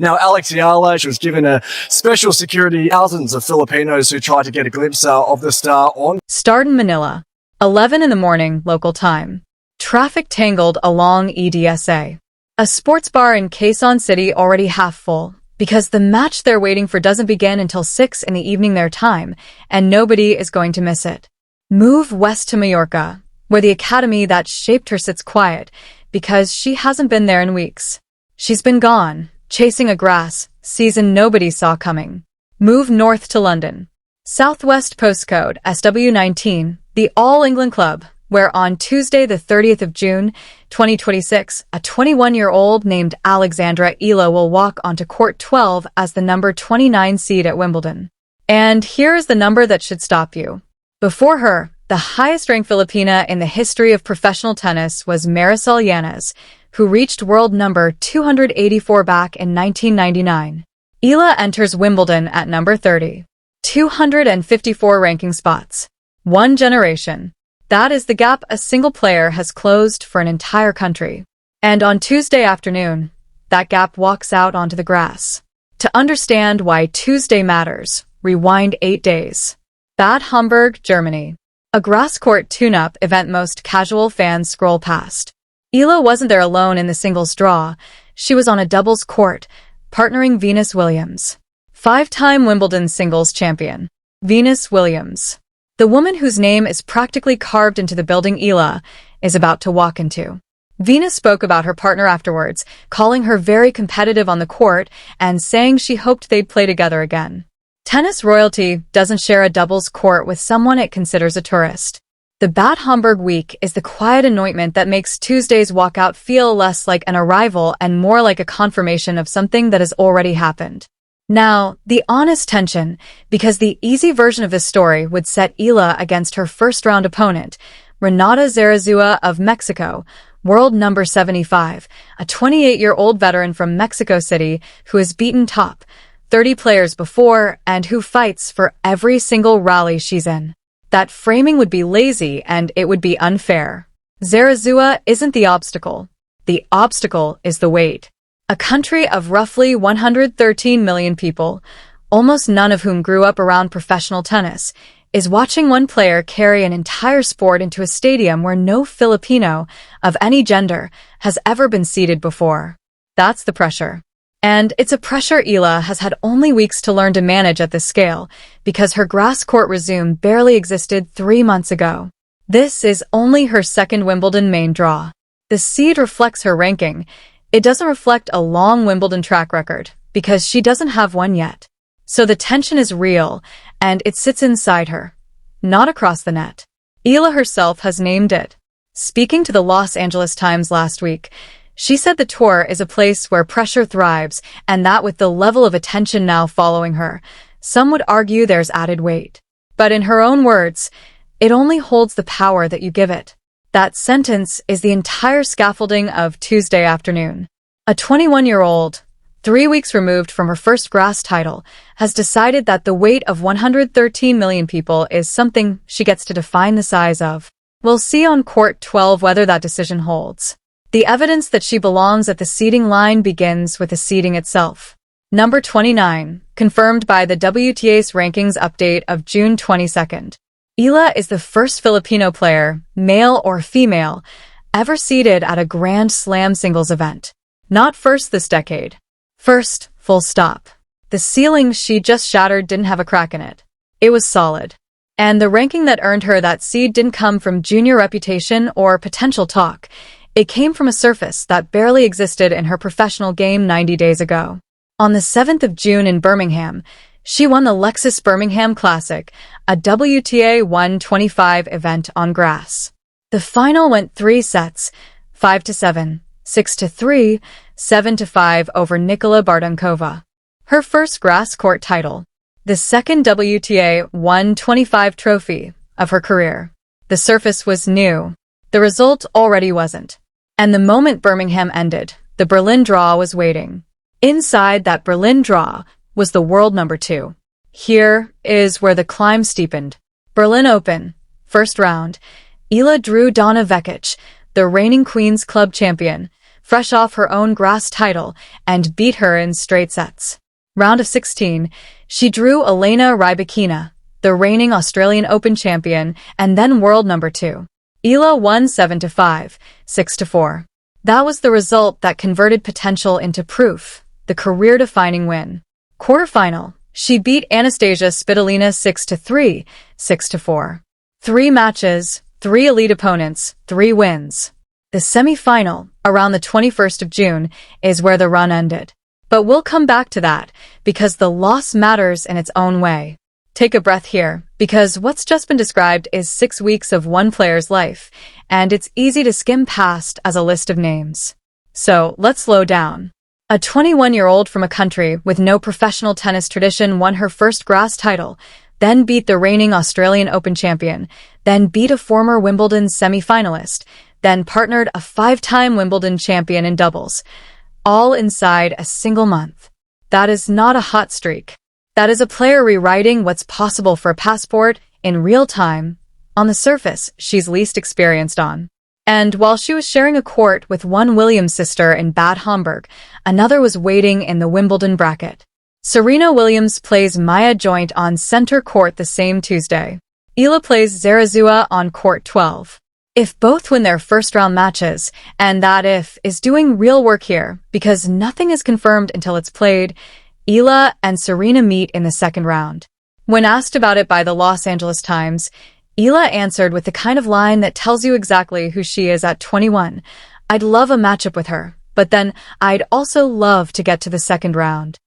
Now, Alex Eala, she was given a special security, thousands of Filipinos who tried to get a glimpse of the star on. Start in Manila, 11 in the morning local time. Traffic tangled along EDSA. A sports bar in Quezon City already half full, because the match they're waiting for doesn't begin until 6 in the evening their time, and nobody is going to miss it. Move west to Mallorca, where the academy that shaped her sits quiet, because she hasn't been there in weeks. She's been gone, chasing a grass season nobody saw coming. Move north to London. Southwest postcode SW19, the All England Club, where on Tuesday the 30th of June, 2026, a 21-year-old named Alexandra Eala will walk onto court 12 as the number 29 seed at Wimbledon. And here is the number that should stop you. Before her, the highest-ranked Filipina in the history of professional tennis was Marisol Yanez, who reached world number 284 back in 1999. Eala enters Wimbledon at number 30. 254 ranking spots. One generation. That is the gap a single player has closed for an entire country. And on Tuesday afternoon, that gap walks out onto the grass. To understand why Tuesday matters, rewind 8 days. Bad Homburg, Germany. A grass court tune-up event most casual fans scroll past. Eala wasn't there alone in the singles draw. She was on a doubles court, partnering Venus Williams. 5-time Wimbledon singles champion. Venus Williams. The woman whose name is practically carved into the building Eala is about to walk into. Venus spoke about her partner afterwards, calling her very competitive on the court and saying she hoped they'd play together again. Tennis royalty doesn't share a doubles court with someone it considers a tourist. The Bad Homburg week is the quiet anointment that makes Tuesday's walkout feel less like an arrival and more like a confirmation of something that has already happened. Now, the honest tension, because the easy version of this story would set Eala against her first-round opponent, Renata Zarazua of Mexico, world number 75, a 28-year-old veteran from Mexico City who has beaten top 30 players before and who fights for every single rally she's in. That framing would be lazy and it would be unfair. Zarazua isn't the obstacle. The obstacle is the weight. A country of roughly 113 million people, almost none of whom grew up around professional tennis, is watching one player carry an entire sport into a stadium where no Filipino of any gender has ever been seated before. That's the pressure. And it's a pressure Eala has had only weeks to learn to manage at this scale, because her grass court resume barely existed 3 months ago. This is only her second Wimbledon main draw. The seed reflects her ranking. It doesn't reflect a long Wimbledon track record, because she doesn't have one yet. So the tension is real, and it sits inside her, not across the net. Eala herself has named it. Speaking to the Los Angeles Times last week, she said the tour is a place where pressure thrives, and that with the level of attention now following her, some would argue there's added weight. But in her own words, it only holds the power that you give it. That sentence is the entire scaffolding of Tuesday afternoon. A 21-year-old, 3 weeks removed from her first grass title, has decided that the weight of 113 million people is something she gets to define the size of. We'll see on court 12 whether that decision holds. The evidence that she belongs at the seeding line begins with the seeding itself. Number 29, confirmed by the WTA's rankings update of June 22nd. Eala is the first Filipino player, male or female, ever seeded at a Grand Slam singles event. Not first this decade. First, full stop. The ceiling she just shattered didn't have a crack in it. It was solid. And the ranking that earned her that seed didn't come from junior reputation or potential talk. It came from a surface that barely existed in her professional game 90 days ago. On the 7th of June in Birmingham, she won the Lexus Birmingham Classic, a WTA 125 event on grass. The final went 3 sets, 5-7, 6-3, 7-5 over Nikola Bardunkova. Her first grass court title. The second WTA 125 trophy of her career. The surface was new. The result already wasn't. And the moment Birmingham ended, the Berlin draw was waiting. Inside that Berlin draw was the world number 2. Here is where the climb steepened. Berlin Open, first round. Eala drew Donna Vekic, the reigning Queen's Club champion, fresh off her own grass title, and beat her in straight sets. Round of 16, she drew Elena Rybakina, the reigning Australian Open champion and then world number 2. Eala won 7-5, 6-4. That was the result that converted potential into proof, the career-defining win. Quarterfinal, she beat Anastasia Svitolina 6-3, 6-4. 3 matches, 3 elite opponents, 3 wins. The semi-final, around the 21st of June, is where the run ended. But we'll come back to that, because the loss matters in its own way. Take a breath here, because what's just been described is 6 weeks of one player's life, and it's easy to skim past as a list of names. So, let's slow down. A 21-year-old from a country with no professional tennis tradition won her first grass title, then beat the reigning Australian Open champion, then beat a former Wimbledon semi-finalist, then partnered a 5-time Wimbledon champion in doubles, all inside a single month. That is not a hot streak. That is a player rewriting what's possible for a passport in real time, on the surface she's least experienced on. And while she was sharing a court with one Williams sister in Bad Homburg, another was waiting in the Wimbledon bracket. Serena Williams plays Maya Joint on center court the same Tuesday. Eala plays Zarazua on court 12. If both win their first-round matches, and that if is doing real work here, because nothing is confirmed until it's played, Eala and Serena meet in the second round. When asked about it by the Los Angeles Times, Eala answered with the kind of line that tells you exactly who she is at 21. I'd love a matchup with her, but then I'd also love to get to the second round.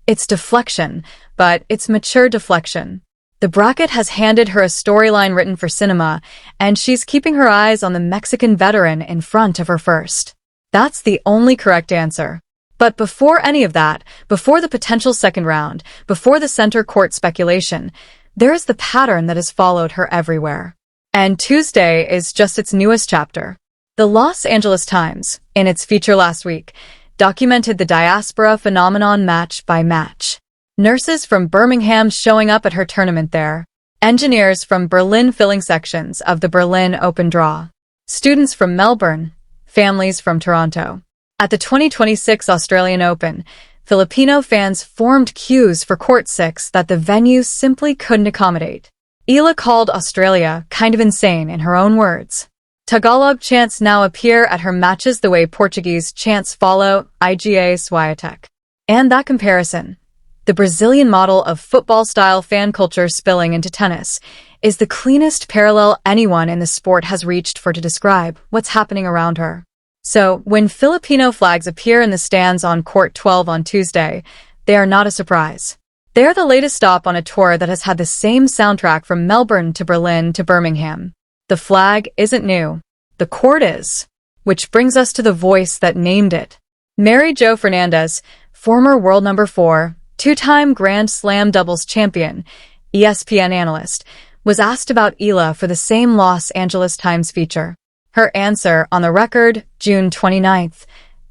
It's deflection, but it's mature deflection. The bracket has handed her a storyline written for cinema, and she's keeping her eyes on the Mexican veteran in front of her first. That's the only correct answer. But before any of that, before the potential second round, before the center court speculation, there is the pattern that has followed her everywhere. And Tuesday is just its newest chapter. The Los Angeles Times, in its feature last week, documented the diaspora phenomenon match by match. Nurses from Birmingham showing up at her tournament there. Engineers from Berlin filling sections of the Berlin Open Draw. Students from Melbourne. Families from Toronto. At the 2026 Australian Open, Filipino fans formed queues for Court 6 that the venue simply couldn't accommodate. Eala called Australia kind of insane in her own words. Tagalog chants now appear at her matches the way Portuguese chants follow IGA Swiatek. And that comparison, the Brazilian model of football-style fan culture spilling into tennis, is the cleanest parallel anyone in the sport has reached for to describe what's happening around her. So, when Filipino flags appear in the stands on Court 12 on Tuesday, they are not a surprise. They are the latest stop on a tour that has had the same soundtrack from Melbourne to Berlin to Birmingham. The flag isn't new. The court is. Which brings us to the voice that named it. Mary Jo Fernandez, former world number 4, 2-time Grand Slam doubles champion, ESPN analyst, was asked about Eala for the same Los Angeles Times feature. Her answer, on the record, June 29th,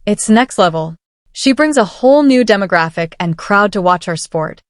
it's next level. She brings a whole new demographic and crowd to watch our sport.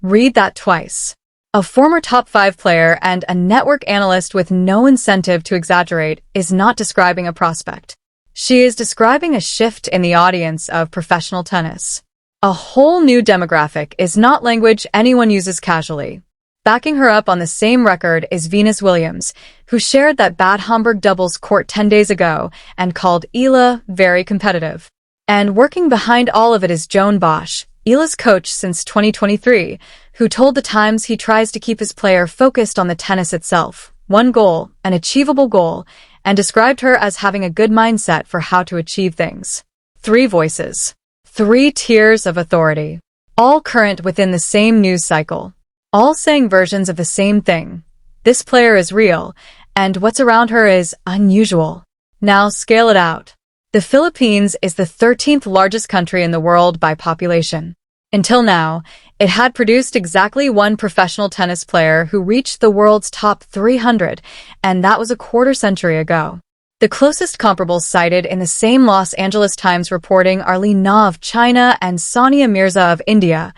Read that twice. A former top 5 player and a network analyst with no incentive to exaggerate is not describing a prospect. She is describing a shift in the audience of professional tennis. A whole new demographic is not language anyone uses casually. Backing her up on the same record is Venus Williams, who shared that Bad Homburg doubles court 10 days ago and called Eala very competitive. And working behind all of it is Joan Bosch, Eala's coach since 2023, who told the Times he tries to keep his player focused on the tennis itself, one goal, an achievable goal, and described her as having a good mindset for how to achieve things. 3 voices. 3 tiers of authority. All current within the same news cycle. All saying versions of the same thing. This player is real, and what's around her is unusual. Now scale it out. The Philippines is the 13th largest country in the world by population. Until now, it had produced exactly one professional tennis player who reached the world's top 300, and that was a quarter century ago. The closest comparables cited in the same Los Angeles Times reporting are Li Na of China and Sania Mirza of India,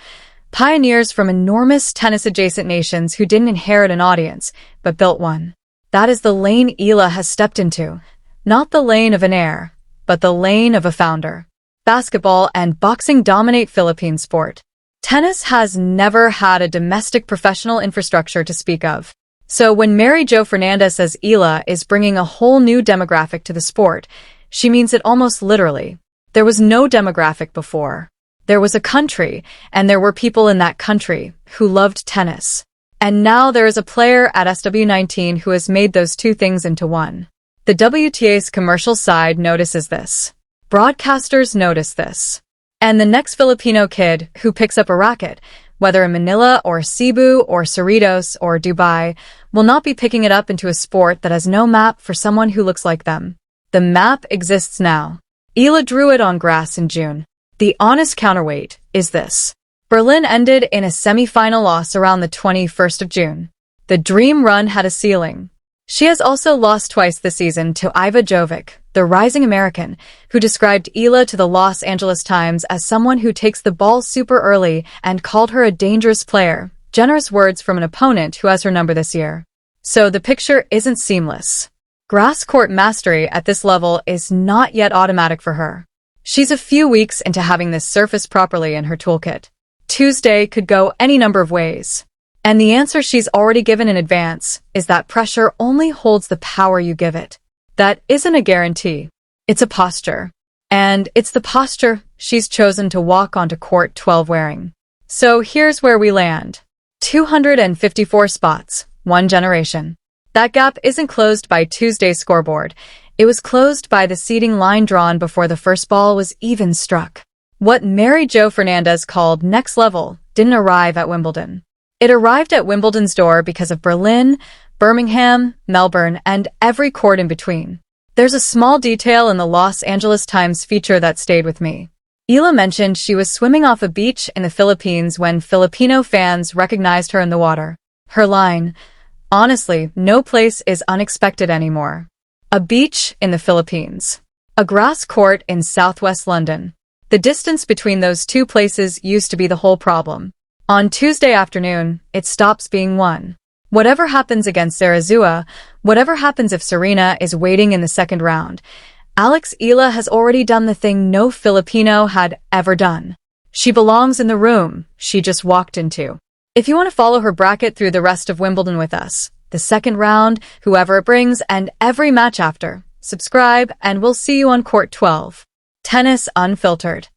pioneers from enormous tennis-adjacent nations who didn't inherit an audience, but built one. That is the lane Eala has stepped into. Not the lane of an heir, but the lane of a founder. Basketball and boxing dominate Philippine sport. Tennis has never had a domestic professional infrastructure to speak of. So when Mary Jo Fernandez says Eala is bringing a whole new demographic to the sport, she means it almost literally. There was no demographic before. There was a country, and there were people in that country who loved tennis. And now there is a player at SW19 who has made those two things into one. The WTA's commercial side notices this. Broadcasters notice this. And the next Filipino kid who picks up a racket, whether in Manila or Cebu or Cerritos or Dubai, will not be picking it up into a sport that has no map for someone who looks like them. The map exists now. Eala drew it on grass in June. The honest counterweight is this. Berlin ended in a semi-final loss around the 21st of June. The dream run had a ceiling. She has also lost twice this season to Iva Jovic, the rising American, who described Eala to the Los Angeles Times as someone who takes the ball super early and called her a dangerous player, generous words from an opponent who has her number this year. So the picture isn't seamless. Grass court mastery at this level is not yet automatic for her. She's a few weeks into having this surface properly in her toolkit. Tuesday could go any number of ways. And the answer she's already given in advance is that pressure only holds the power you give it. That isn't a guarantee. It's a posture. And it's the posture she's chosen to walk onto court 12 wearing. So here's where we land. 254 spots, one generation. That gap isn't closed by Tuesday's scoreboard. It was closed by the seeding line drawn before the first ball was even struck. What Mary Jo Fernandez called next level didn't arrive at Wimbledon. It arrived at Wimbledon's door because of Berlin, Birmingham, Melbourne, and every court in between. There's a small detail in the Los Angeles Times feature that stayed with me. Eala mentioned she was swimming off a beach in the Philippines when Filipino fans recognized her in the water. Her line, "Honestly, no place is unexpected anymore." A beach in the Philippines. A grass court in southwest London. The distance between those two places used to be the whole problem. On Tuesday afternoon, it stops being one. Whatever happens against Arizua, whatever happens if Serena is waiting in the second round, Alex Eala has already done the thing no Filipino had ever done. She belongs in the room she just walked into. If you want to follow her bracket through the rest of Wimbledon with us, the second round, whoever it brings, and every match after, subscribe and we'll see you on court 12. Tennis Unfiltered.